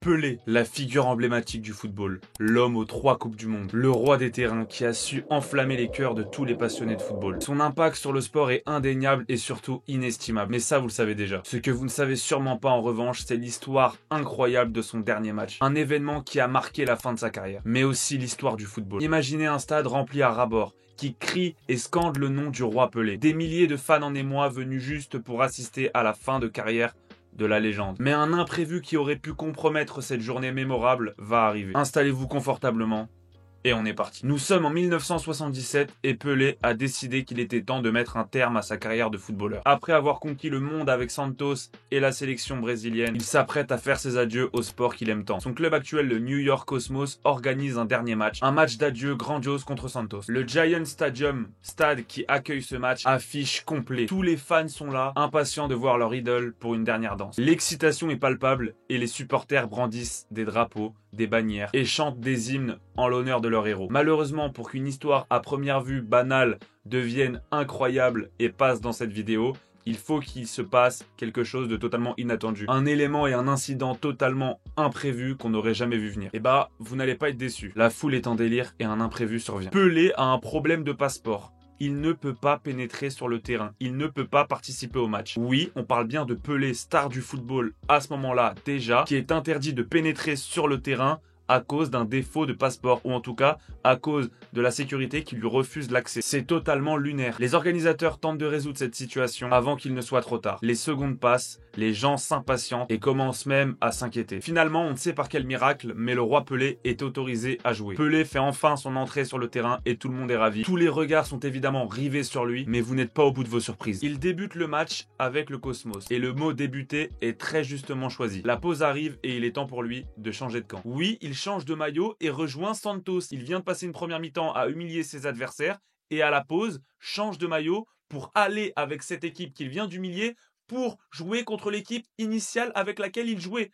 Pelé, la figure emblématique du football, l'homme aux 3 coupes du monde, le roi des terrains qui a su enflammer les cœurs de tous les passionnés de football. Son impact sur le sport est indéniable et surtout inestimable. Mais ça, vous le savez déjà. Ce que vous ne savez sûrement pas en revanche, c'est l'histoire incroyable de son dernier match. Un événement qui a marqué la fin de sa carrière, mais aussi l'histoire du football. Imaginez un stade rempli à ras-bord, qui crie et scande le nom du roi Pelé. Des milliers de fans en émoi venus juste pour assister à la fin de carrière de la légende. Mais un imprévu qui aurait pu compromettre cette journée mémorable va arriver. Installez-vous confortablement. Et on est parti. Nous sommes en 1977 et Pelé a décidé qu'il était temps de mettre un terme à sa carrière de footballeur. Après avoir conquis le monde avec Santos et la sélection brésilienne, il s'apprête à faire ses adieux au sport qu'il aime tant. Son club actuel, le New York Cosmos, organise un dernier match. Un match d'adieu grandiose contre Santos. Le Giant Stadium, stade qui accueille ce match, affiche complet. Tous les fans sont là, impatients de voir leur idole pour une dernière danse. L'excitation est palpable et les supporters brandissent des drapeaux, des bannières et chantent des hymnes en l'honneur de leur héros. Malheureusement, pour qu'une histoire à première vue banale devienne incroyable et passe dans cette vidéo, il faut qu'il se passe quelque chose de totalement inattendu. Un élément et un incident totalement imprévu qu'on n'aurait jamais vu venir. Et bah, vous n'allez pas être déçus. La foule est en délire et un imprévu survient. Pelé a un problème de passeport. Il ne peut pas pénétrer sur le terrain. Il ne peut pas participer au match. Oui, on parle bien de Pelé, star du football à ce moment-là déjà, qui est interdit de pénétrer sur le terrain à cause d'un défaut de passeport, ou en tout cas à cause de la sécurité qui lui refuse l'accès. C'est totalement lunaire. Les organisateurs tentent de résoudre cette situation avant qu'il ne soit trop tard. Les secondes passent, les gens s'impatientent et commencent même à s'inquiéter. Finalement, on ne sait par quel miracle, mais le roi Pelé est autorisé à jouer. Pelé fait enfin son entrée sur le terrain et tout le monde est ravi. Tous les regards sont évidemment rivés sur lui, mais vous n'êtes pas au bout de vos surprises. Il débute le match avec le Cosmos, et le mot débuter est très justement choisi. La pause arrive et il est temps pour lui de changer de camp. Oui, il change de maillot et rejoint Santos. Il vient de passer une première mi-temps à humilier ses adversaires et à la pause, change de maillot pour aller avec cette équipe qu'il vient d'humilier pour jouer contre l'équipe initiale avec laquelle il jouait.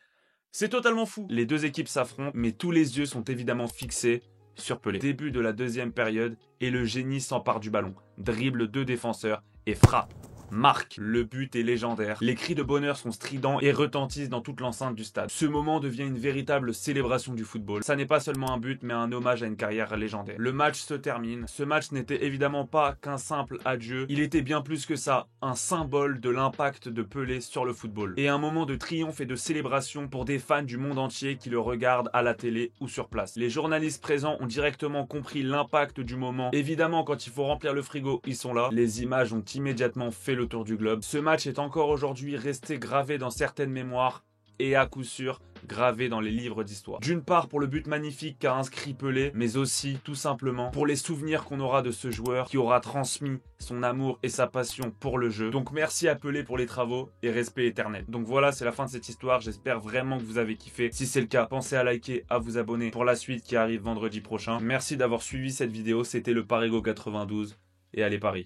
C'est totalement fou. Les deux équipes s'affrontent, mais tous les yeux sont évidemment fixés sur Pelé. Début de la deuxième période et le génie s'empare du ballon, dribble 2 défenseurs et frappe. Marque. Le but est légendaire. Les cris de bonheur sont stridents et retentissent dans toute l'enceinte du stade. Ce moment devient une véritable célébration du football. Ça n'est pas seulement un but, mais un hommage à une carrière légendaire. Le match se termine. Ce match n'était évidemment pas qu'un simple adieu. Il était bien plus que ça, un symbole de l'impact de Pelé sur le football. Et un moment de triomphe et de célébration pour des fans du monde entier qui le regardent à la télé ou sur place. Les journalistes présents ont directement compris l'impact du moment. Évidemment, quand il faut remplir le frigo, ils sont là. Les images ont immédiatement fait le tour du globe. Ce match est encore aujourd'hui resté gravé dans certaines mémoires et à coup sûr gravé dans les livres d'histoire. D'une part pour le but magnifique qu'a inscrit Pelé, mais aussi tout simplement pour les souvenirs qu'on aura de ce joueur qui aura transmis son amour et sa passion pour le jeu. Donc merci à Pelé pour les travaux et respect éternel. Donc voilà, c'est la fin de cette histoire. J'espère vraiment que vous avez kiffé. Si c'est le cas, pensez à liker, à vous abonner pour la suite qui arrive vendredi prochain. Merci d'avoir suivi cette vidéo. C'était le Parigo 92 et allez Paris.